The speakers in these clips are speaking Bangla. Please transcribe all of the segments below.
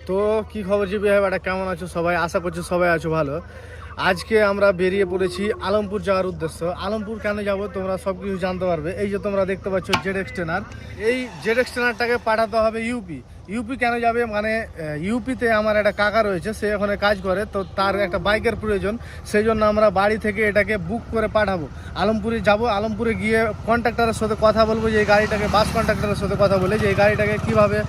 তো কি খবর জি ভাই, বেটা কেমন আছো সবাই? আশা করছি সবাই আছো ভালো। আজকে আমরা বেরিয়ে পড়েছি আলমপুর যাওয়ার উদ্দেশ্য। আলমপুর কেন যাব তোমরা সব কিছু জানতে পারবে। এই যে তোমরা দেখতে পাচ্ছ জেডএক্স ট্রেনার, এই জেডএক্স ট্রেনারটাকে পাঠাতে হবে ইউপি। ইউপি কেন যাবে মানে ইউপিতে আমার একটা কাকা রয়েছে, সে ওখানে কাজ করে, তো তার একটা বাইকের প্রয়োজন। সেই জন্য আমরা বাড়ি থেকে এটাকে বুক করে পাঠাবো। আলমপুরে যাব, আলমপুরে গিয়ে কন্ট্রাক্টরের সাথে কথা বলবো যে এই গাড়িটাকে, বাস কন্ট্রাক্টরের সাথে কথা বলে যে এই গাড়িটাকে কীভাবে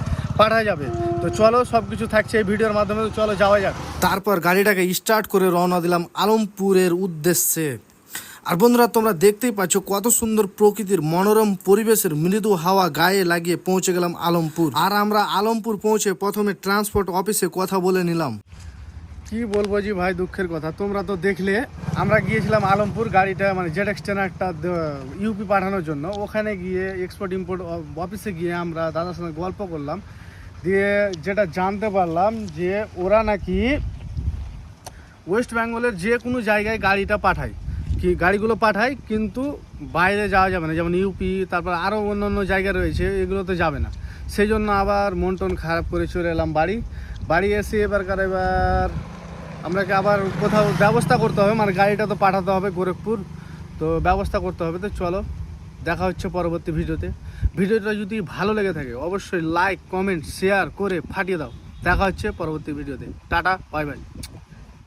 পাঠা যাবে। তো চলো সব কিছু থাকছে এই ভিডিওর মাধ্যমে, তো চলো যাওয়া যাক। তারপর গাড়িটাকে স্টার্ট করে রওনা দিলাম আলমপুরের উদ্দেশ্যে। আর বন্ধুরা তোমরা দেখতেই পাচ্ছ কত সুন্দর প্রকৃতির মনোরম পরিবেশের মৃদু হাওয়া গায়ে লাগিয়ে পৌঁছে গেলাম আলমপুর। আর আমরা আলমপুর পৌঁছে প্রথমে ট্রান্সপোর্ট অফিসে কথা বলে নিলাম। কি বলবো জি ভাই, দুঃখের কথা, তোমরা তো দেখলে আমরা গিয়েছিলাম আলমপুর গাড়িটা মানে জেডএক্স ট্রেনারটা ইউপি পাঠানোর জন্য। ওখানে গিয়ে এক্সপোর্ট ইম্পোর্ট অফিসে গিয়ে আমরা দাদার সঙ্গে গল্প করলাম, দিয়ে যেটা জানতে পারলাম যে ওরা নাকি ওয়েস্ট বেঙ্গলের যে কোনো জায়গায় গাড়িটা পাঠায়, কি গাড়িগুলো পাঠায়, কিন্তু বাইরে যাওয়া যাবে না, যেমন ইউপি, তারপর আরও অন্য জায়গা রয়েছে, এগুলোতে যাবে না। সেই জন্য আবার মন টন খারাপ করে চলে এলাম বাড়ি এসে এবার আমরাকে আবার কোথাও ব্যবস্থা করতে হবে, মানে গাড়িটা তো পাঠাতে হবে গোরখপুর, তো ব্যবস্থা করতে হবে। তো চলো দেখা হচ্ছে পরবর্তী ভিডিওটা যদি ভালো লেগে থাকে অবশ্যই লাইক কমেন্ট শেয়ার করে ফাটিয়ে দাও। দেখা হচ্ছে পরবর্তী ভিডিওতে। Tata, bye bye.